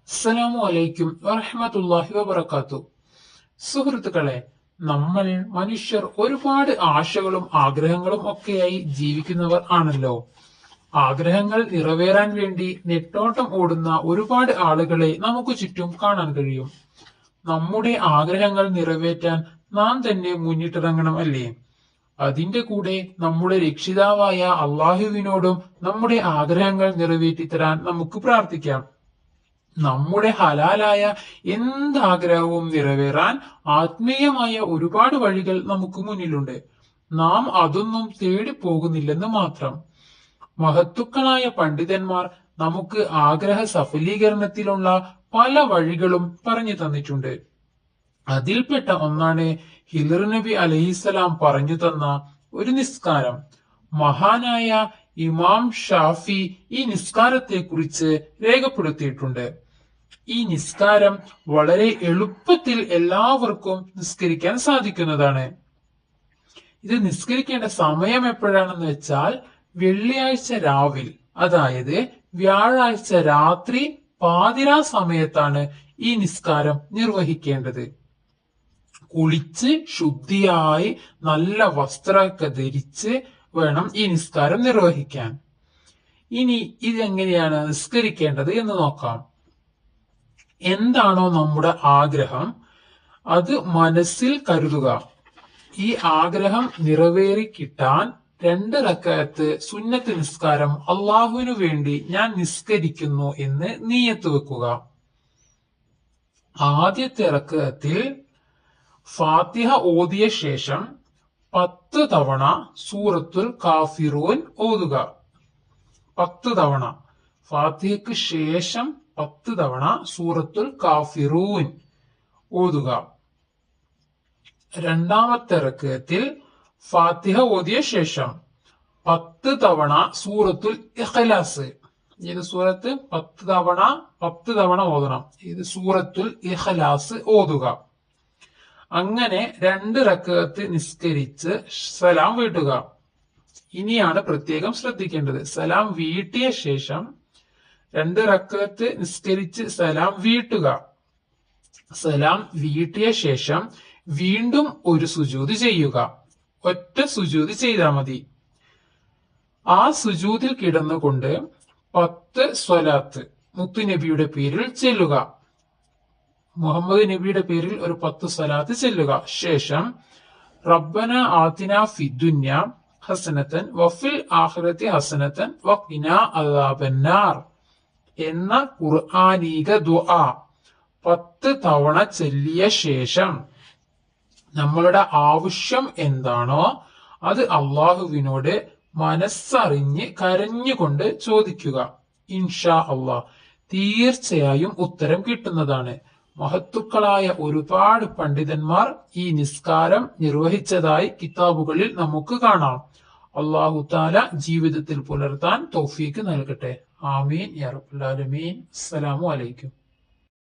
അസ്സലാമു അലൈക്കും വറഹ്മത്തുള്ളാഹി വബറകാതുഹു. സുഹൃത്തുക്കളെ, നമ്മൾ മനുഷ്യർ ഒരുപാട് ആശകളും ആഗ്രഹങ്ങളും ഒക്കെയായി ജീവിക്കുന്നവർ ആണല്ലോ. ആഗ്രഹങ്ങൾ നിറവേറാൻ വേണ്ടി നെട്ടോട്ടം ഓടുന്ന ഒരുപാട് ആളുകളെ നമുക്ക് ചുറ്റും കാണാൻ കഴിയും. നമ്മുടെ ആഗ്രഹങ്ങൾ നിറവേറ്റാൻ നാം തന്നെ മുന്നിട്ടിറങ്ങണം, അല്ലേ? അതിന്റെ കൂടെ നമ്മുടെ രക്ഷിതാവായ അള്ളാഹുവിനോടും നമ്മുടെ ആഗ്രഹങ്ങൾ നിറവേറ്റിത്തരാൻ നമുക്ക് പ്രാർത്ഥിക്കാം. നമ്മുടെ ഹലാലായ എന്താഗ്രഹവും നിറവേറാൻ ആത്മീയമായ ഒരുപാട് വഴികൾ നമുക്ക് മുന്നിലുണ്ട്. നാം അതൊന്നും തേടി പോകുന്നില്ലെന്ന് മാത്രം. മഹത്തുക്കളായ പണ്ഡിതന്മാർ നമുക്ക് ആഗ്രഹ സഫലീകരണത്തിലുള്ള പല വഴികളും പറഞ്ഞു തന്നിട്ടുണ്ട്. അതിൽപ്പെട്ട ഒന്നാണ് ഹിദർ നബി അലൈഹിസ്സലാം പറഞ്ഞു തന്ന ഒരു നിസ്കാരം. മഹാനായ ഇമാം ഷാഫി ഈ നിസ്കാരത്തെ കുറിച്ച് രേഖപ്പെടുത്തിയിട്ടുണ്ട്. ഈ നിസ്കാരം വളരെ എളുപ്പത്തിൽ എല്ലാവർക്കും നിസ്കരിക്കാൻ സാധിക്കുന്നതാണ്. ഇത് നിസ്കരിക്കേണ്ട സമയം എപ്പോഴാണെന്ന് വെച്ചാൽ വെള്ളിയാഴ്ച രാവിൽ, അതായത് വ്യാഴാഴ്ച രാത്രി പാതിരാ സമയത്താണ് ഈ നിസ്കാരം നിർവഹിക്കേണ്ടത്. കുളിച്ച് ശുദ്ധിയായി നല്ല വസ്ത്രമൊക്കെ ധരിച്ച് വേണം ഈ നിസ്കാരം നിർവഹിക്കാൻ. ഇനി ഇതെങ്ങനെയാണ് നിസ്കരിക്കേണ്ടത് എന്ന് നോക്കാം. എന്താണോ നമ്മുടെ ആഗ്രഹം അത് മനസ്സിൽ കരുതുക. ഈ ആഗ്രഹം നിറവേറി കിട്ടാൻ 2 റക്അത്ത് സുന്നത്ത് നിസ്കാരം അള്ളാഹുവിനു വേണ്ടി ഞാൻ നിസ്കരിക്കുന്നു എന്ന് നിയ്യത്ത് വെക്കുക. ആദ്യത്തെ റക്അത്തിൽ ഫാത്തിഹ ഓതിയ ശേഷം 10 തവണ സൂറത്തുൽ കാഫിറൂൻ ഓതുക. 10 തവണ ഫാത്തിഹയ്ക്ക് ശേഷം 10 തവണ സൂറത്തുൽ കാഫിറൂൻ ഓതുക. രണ്ടാമത്തെ റക്അത്തിൽ ഫാത്തിഹ ഓതിയ ശേഷം 10 തവണ സൂറത്തുൽ ഇഖ്ലാസ്. ഇത് സൂറത്ത് 10 തവണ ഓതണം. ഇത് സൂറത്തുൽ ഇഖ്ലാസ് ഓതുക. അങ്ങനെ 2 റക്അത്ത് നിസ്കരിച്ച് സലാം വീട്ടുക. ഇനിയാണ് പ്രത്യേകം ശ്രദ്ധിക്കേണ്ടത്. സലാം വീട്ടിയ ശേഷം 2 റക്അത്ത് നിസ്കരിച്ച് സലാം വീട്ടുക. സലാം വീട്ടിയ ശേഷം വീണ്ടും ഒരു സുജൂദ് ചെയ്യുക. ഒറ്റ സുജൂദ് ചെയ്താൽ മതി. ആ സുജൂദിൽ കിടന്നുകൊണ്ട് 10 സ്വലാത്ത് മുത്തുനബിയുടെ പേരിൽ ചെല്ലുക. മുഹമ്മദ് നബിയുടെ പേരിൽ ഒരു 10 സ്വലാത്ത് ചെല്ലുക. ശേഷം റബ്ബന ആതിന ഫിദ്ദുന്യ ഹസനതൻ വഫിൽ ആഖിറതി ഹസനതൻ വഖിനാ അദാബന്നാർ എന്ന ഖുർആനീക ദുആ 10 തവണ ചൊല്ലിയ ശേഷം നമ്മളുടെ ആവശ്യം എന്താണോ അത് അള്ളാഹുവിനോട് മനസ്സറിഞ്ഞ് കരഞ്ഞുകൊണ്ട് ചോദിക്കുക. ഇൻഷാ അള്ളാഹ് തീർച്ചയായും ഉത്തരം കിട്ടുന്നതാണ്. മഹത്തുക്കളായ ഒരുപാട് പണ്ഡിതന്മാർ ഈ നിസ്കാരം നിർവഹിച്ചതായി കിതാബുകളിൽ നമുക്ക് കാണാം. അല്ലാഹു തആല ജീവിതത്തിൽ പുലർത്താൻ തൗഫീക്ക് നൽകട്ടെ. ആമീൻ യാ റബ്ബൽ ആലമീൻ. അസ്സലാമു അലൈക്കും.